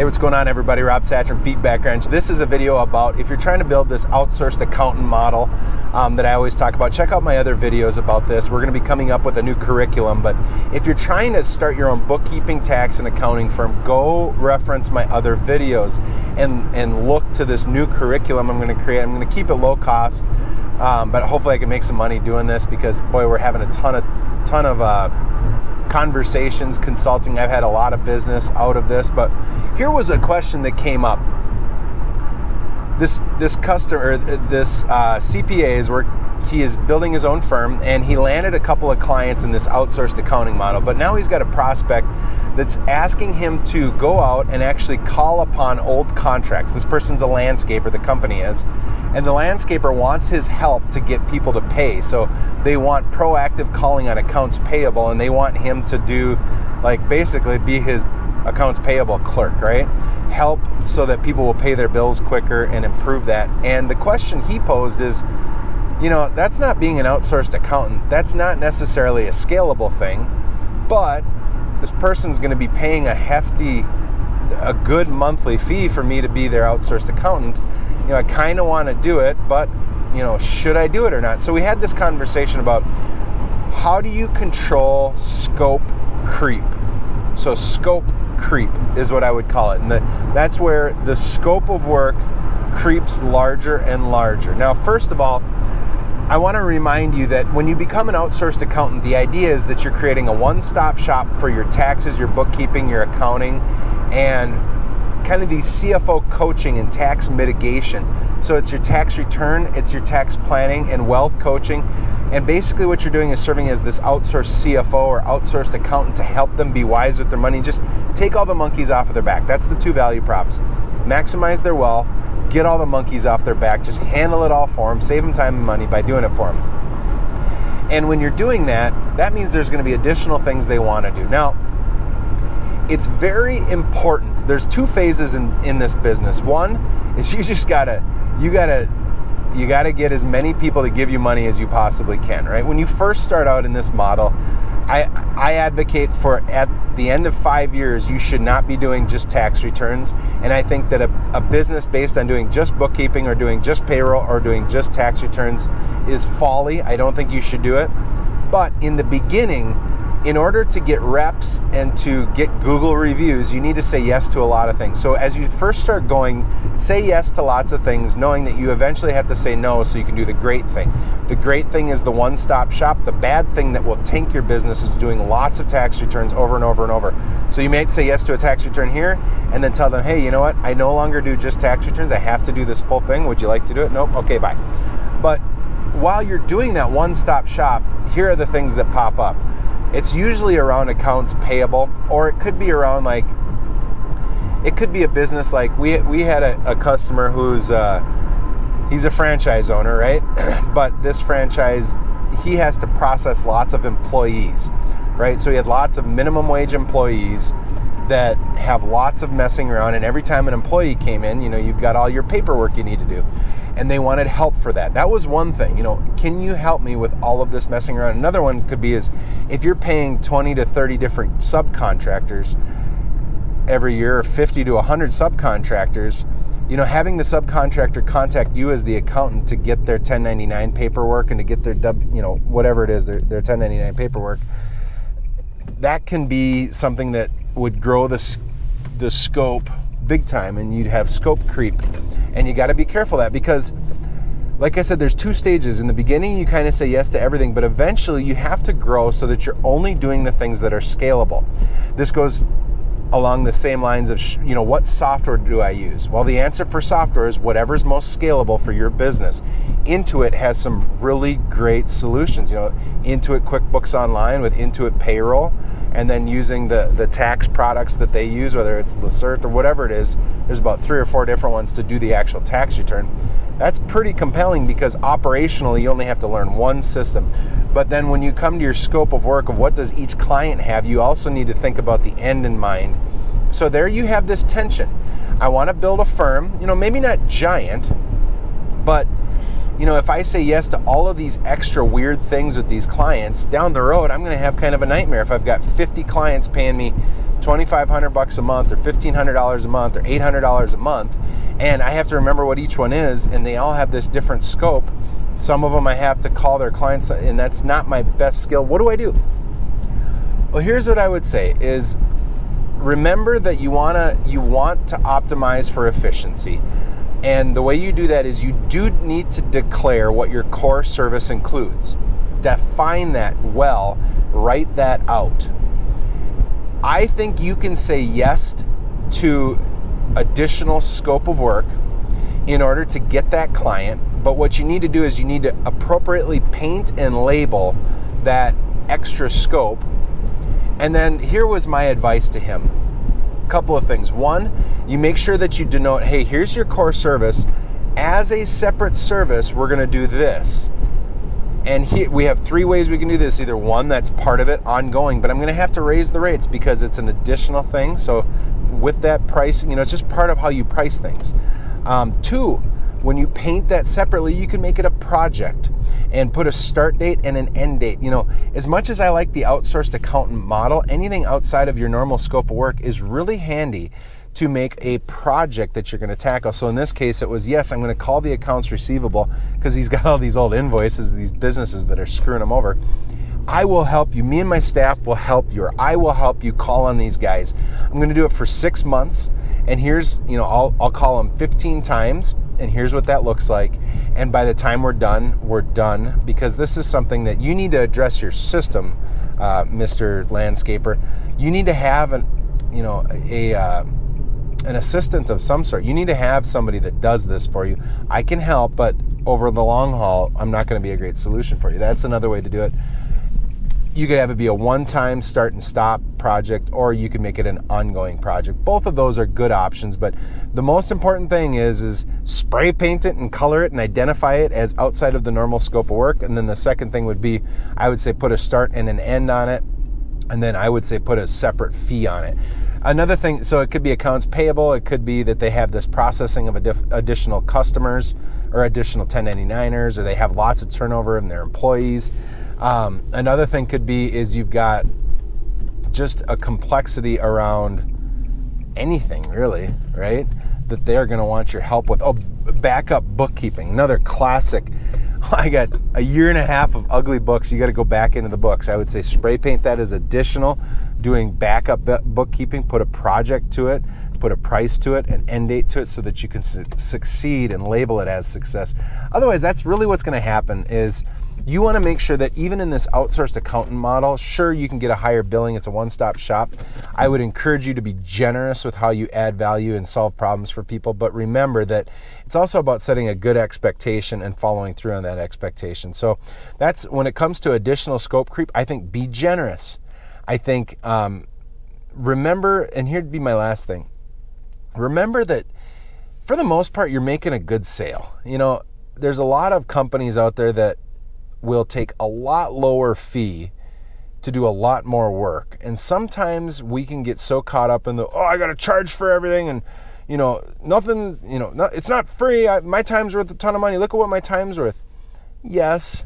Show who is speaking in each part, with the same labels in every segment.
Speaker 1: Hey, what's going on, everybody? Rob Satcham, Feedback Wrench. This is a video about if you're trying to build this outsourced accountant model that I always talk about. Check out my other videos about this. We're going to be coming up with a new curriculum, but if you're trying to start your own bookkeeping, tax, and accounting firm, go reference my other videos and look to this new curriculum I'm going to create. I'm going to keep it low cost, but hopefully I can make some money doing this because, boy, we're having a ton of conversations, consulting. I've had a lot of business out of this, but here was a question that came up. This customer, this CPA he is building his own firm, and he landed a couple of clients in this outsourced accounting model, but now he's got a prospect that's asking him to go out and actually call upon old contracts. This person's a landscaper, the company is, and the landscaper wants his help to get people to pay. So they want proactive calling on accounts payable, and they want him to do, like, basically be his accounts payable clerk, right? Help so that people will pay their bills quicker and improve that. And the question he posed is, that's not being an outsourced accountant. That's not necessarily a scalable thing, but this person's going to be paying a good monthly fee for me to be their outsourced accountant. I kind of want to do it, but, should I do it or not? So we had this conversation about how do you control scope creep? So scope creep is what I would call it. And that's where the scope of work creeps larger and larger. Now, first of all, I want to remind you that when you become an outsourced accountant, the idea is that you're creating a one-stop shop for your taxes, your bookkeeping, your accounting, and kind of the CFO coaching and tax mitigation. So it's your tax return, it's your tax planning and wealth coaching. And basically what you're doing is serving as this outsourced CFO or outsourced accountant to help them be wise with their money. Just take all the monkeys off of their back. That's the two value props. Maximize their wealth, get all the monkeys off their back, just handle it all for them, save them time and money by doing it for them. And when you're doing that, that means there's going to be additional things they want to do. Now, it's very important. There's two phases in this business. One is you gotta get as many people to give you money as you possibly can, right? When you first start out in this model, I advocate for at the end of 5 years, you should not be doing just tax returns. And I think that a business based on doing just bookkeeping or doing just payroll or doing just tax returns is folly. I don't think you should do it. But in the beginning, in order to get reps and to get Google reviews, you need to say yes to a lot of things. So as you first start going, say yes to lots of things, knowing that you eventually have to say no so you can do the great thing. The great thing is the one-stop shop. The bad thing that will tank your business is doing lots of tax returns over and over and over. So you might say yes to a tax return here and then tell them, hey, you know what? I no longer do just tax returns. I have to do this full thing. Would you like to do it? Nope. Okay, bye. But while you're doing that one-stop shop, here are the things that pop up. It's usually around accounts payable, or it could be around, like, it could be a business like we had a customer who's he's a franchise owner, right? But this franchise, he has to process lots of employees, right? So he had lots of minimum wage employees that have lots of messing around, and every time an employee came in, you've got all your paperwork you need to do. And they wanted help for that. That was one thing, can you help me with all of this messing around? Another one could be is if you're paying 20 to 30 different subcontractors every year, or 50 to 100 subcontractors, having the subcontractor contact you as the accountant to get their 1099 paperwork and to get their, whatever it is, their 1099 paperwork, that can be something that would grow the scope big time, and you'd have scope creep. And you got to be careful of that because, like I said, there's two stages. In the beginning, you kind of say yes to everything, but eventually you have to grow so that you're only doing the things that are scalable. This goes along the same lines of, what software do I use? Well, the answer for software is whatever's most scalable for your business. Intuit has some really great solutions. Intuit QuickBooks Online with Intuit Payroll, and then using the tax products that they use, whether it's Lacerte or whatever it is. There's about 3 or 4 different ones to do the actual tax return. That's pretty compelling because operationally you only have to learn one system. But then when you come to your scope of work of what does each client have, you also need to think about the end in mind. So there you have this tension. I want to build a firm, maybe not giant, but if I say yes to all of these extra weird things with these clients, down the road, I'm going to have kind of a nightmare if I've got 50 clients paying me $2,500 a month or $1,500 a month or $800 a month, and I have to remember what each one is, and they all have this different scope. Some of them I have to call their clients, and that's not my best skill. What do? Well, here's what I would say is remember that you want to optimize for efficiency. And the way you do that is you do need to declare what your core service includes. Define that well, write that out. I think you can say yes to additional scope of work in order to get that client, but what you need to do is you need to appropriately paint and label that extra scope. And then here was my advice to him. Couple of things. One, you make sure that you denote, hey, here's your core service. As a separate service, we're going to do this. And we have 3 ways we can do this. Either one, that's part of it, ongoing, but I'm going to have to raise the rates because it's an additional thing. So with that pricing, it's just part of how you price things. 2, when you paint that separately, you can make it a project and put a start date and an end date. As much as I like the outsourced accountant model, anything outside of your normal scope of work is really handy to make a project that you're going to tackle. So in this case, it was, yes, I'm going to call the accounts receivable because he's got all these old invoices, these businesses that are screwing him over. I will help you. Me and my staff will help you, or I will help you call on these guys. I'm going to do it for 6 months, and here's, I'll call them 15 times, and here's what that looks like. And by the time we're done, because this is something that you need to address your system, Mr. Landscaper. You need to have an assistant of some sort. You need to have somebody that does this for you. I can help, but over the long haul, I'm not going to be a great solution for you. That's another way to do it. You could have it be a one-time start and stop project, or you could make it an ongoing project. Both of those are good options, but the most important thing is spray paint it and color it and identify it as outside of the normal scope of work. And then the second thing would be, I would say, put a start and an end on it. And then I would say put a separate fee on it. Another thing, so it could be accounts payable. It could be that they have this processing of additional customers or additional 1099ers, or they have lots of turnover in their employees. Another thing could be is you've got just a complexity around anything really, right? That they're going to want your help with. Oh, backup bookkeeping, another classic. I got a year and a half of ugly books. You got to go back into the books. I would say spray paint that as additional. Doing backup bookkeeping, put a project to it, put a price to it, an end date to it, so that you can succeed and label it as success. Otherwise, that's really what's going to happen is you want to make sure that even in this outsourced accountant model, sure, you can get a higher billing. It's a one-stop shop. I would encourage you to be generous with how you add value and solve problems for people. But remember that it's also about setting a good expectation and following through on that expectation. So that's when it comes to additional scope creep, I think be generous. I think remember, and here'd be my last thing. Remember that for the most part, you're making a good sale. There's a lot of companies out there that will take a lot lower fee to do a lot more work. And sometimes we can get so caught up in I got to charge for everything, and nothing, it's not free. My time's worth a ton of money. Look at what my time's worth. Yes,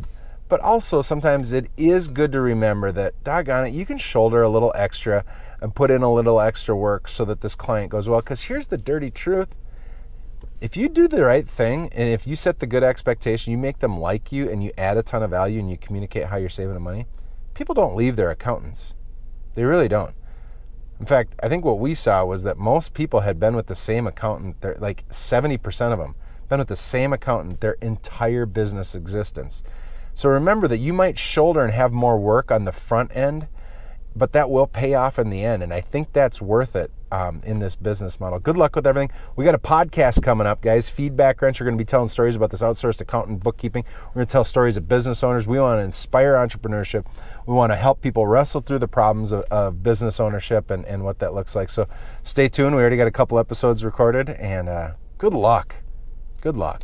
Speaker 1: but also sometimes it is good to remember that, doggone it, you can shoulder a little extra and put in a little extra work so that this client goes well. Because here's the dirty truth. If you do the right thing, and if you set the good expectation, you make them like you, and you add a ton of value, and you communicate how you're saving the money, people don't leave their accountants. They really don't. In fact, I think what we saw was that most people had been with the same accountant, like 70% of them, been with the same accountant their entire business existence. So remember that you might shoulder and have more work on the front end, but that will pay off in the end. And I think that's worth it in this business model. Good luck with everything. We got a podcast coming up, guys. Feedback Wrench. We're going to be telling stories about this outsourced accountant bookkeeping. We're going to tell stories of business owners. We want to inspire entrepreneurship. We want to help people wrestle through the problems of business ownership and what that looks like. So stay tuned. We already got a couple episodes recorded, and good luck. Good luck.